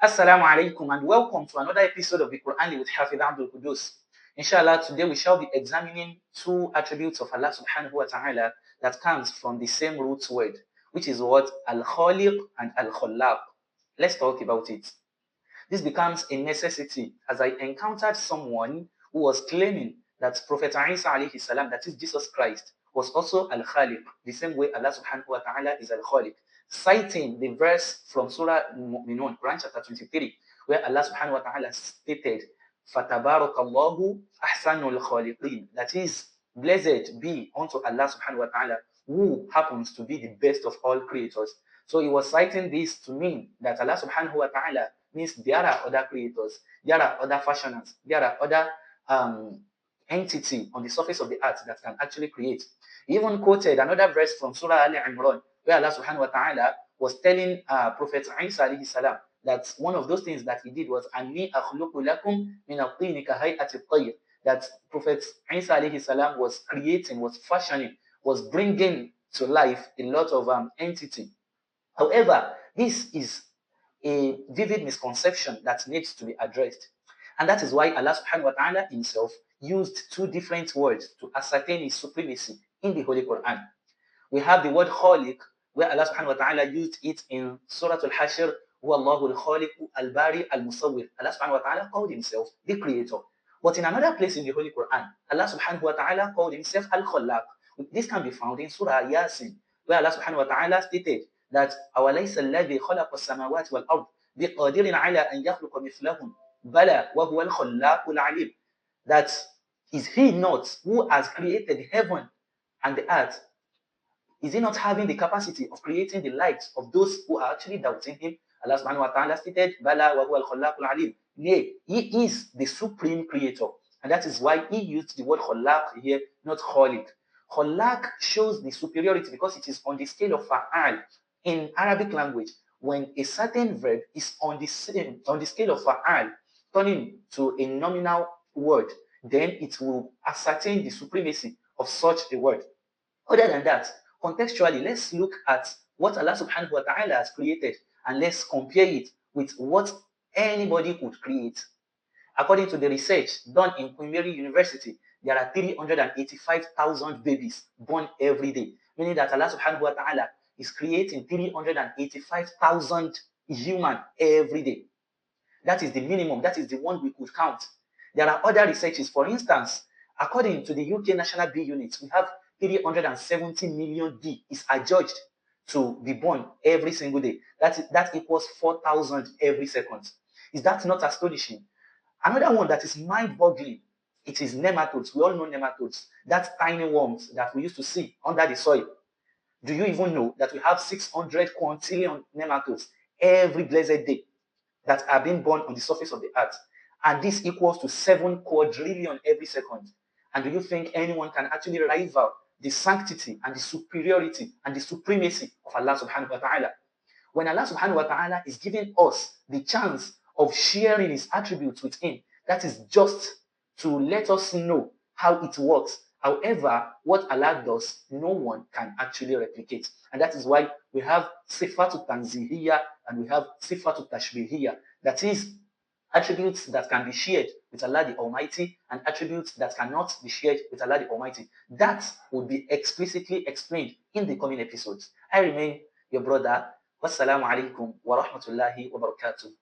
Assalamu alaikum and welcome to another episode of the QUR'ANLY with Hafiz Abdul Qudus. Inshallah, today we shall be examining two attributes of Allah subhanahu wa ta'ala that comes from the same root word, which is what? Al-KHAALIQ and Al-KHAALAAQ. Let's talk about it. This becomes a necessity as I encountered someone who was claiming that Prophet Isa alayhi salam, that is Jesus Christ, was also Al-KHAALIQ, the same way Allah subhanahu wa ta'ala is Al-KHAALIQ, citing the verse from Surah Al-Mu'minun, Quran chapter 23, where Allah subhanahu wa ta'ala stated, فَتَبَارَكَ اللَّهُ أَحْسَنُ الْخَالِقِينَ, that is, blessed be unto Allah subhanahu wa ta'ala, who happens to be the best of all creators. So he was citing this to mean that Allah subhanahu wa ta'ala means there are other creators, there are other fashioners, there are other entity on the surface of the earth that can actually create. He even quoted another verse from Surah Al-Imran, where Allah subhanahu wa ta'ala was telling Prophet Isa alayhi salam that one of those things that he did was أَنِّي أَخْلُقُ لَكُمْ مِنَ الطِّينِ كَهَيْئَةِ الطَّيْرِ, that Prophet Isa alayhi salam was creating, was fashioning, was bringing to life a lot of entity. However, this is a vivid misconception that needs to be addressed. And that is why Allah subhanahu wa ta'ala himself used two different words to ascertain his supremacy in the Holy Quran. We have the word khaliq, where Allah subhanahu wa ta'ala used it in Surah Al-Hashr, Wallahu al-Khaliq al-Bari al-Musawwir. Allah subhanahu wa ta'ala called himself the creator. But in another place in the Holy Quran, Allah subhanahu wa ta'ala called himself al-Khallaq. This can be found in Surah Yasin, where Allah subhanahu wa ta'ala stated that أَوَلَيْسَ الَّذِي خَلَقَ السَّمَاوَاتِ وَالْأَرْضِ بِقَادِرٍ عَلَىٰ أَنْ يَخْلُقَ مِثْلَهُمْ بَلَى وَهُوَ الْخَلَّاقُ الْعَلِيمُ, that is he not who has created heaven and the earth? Is he not having the capacity of creating the lives of those who are actually doubting him? Allah subhanahu wa ta'ala stated, Bala wa huwa al-khallaq al-alim. Nay, he is the supreme creator. And that is why he used the word khallaq here, not khaliq. Khallaq shows the superiority because it is on the scale of fa'al. In Arabic language, when a certain verb is on the scale of fa'al, turning to a nominal word, then it will ascertain the supremacy of such a word. Other than that, contextually, let's look at what Allah subhanahu wa ta'ala has created and let's compare it with what anybody could create. According to the research done in Queen Mary University, there are 385,000 babies born every day, meaning that Allah subhanahu wa ta'ala is creating 385,000 humans every day. That is the minimum. That is the one we could count. There are other researches. For instance, according to the UK National Bee Unit, we have 370 million bees is adjudged to be born every single day. That equals 4,000 every second. Is that not astonishing? Another one that is mind-boggling, it is nematodes. We all know nematodes. That's tiny worms that we used to see under the soil. Do you even know that we have 600 quintillion nematodes every blessed day that are being born on the surface of the earth? And this equals to 7 quadrillion every second. And do you think anyone can actually rival the sanctity and the superiority and the supremacy of Allah subhanahu wa ta'ala? When Allah subhanahu wa ta'ala is giving us the chance of sharing his attributes with him, that is just to let us know how it works. However, what Allah does, no one can actually replicate. And that is why we have sifatu tanzihiyya and we have sifatu tashbihiyya. That is, attributes that can be shared with Allah the Almighty and attributes that cannot be shared with Allah the Almighty. That will be explicitly explained in the coming episodes. I remain your brother. Wassalamu alaikum wa rahmatullahi wa barakatuh.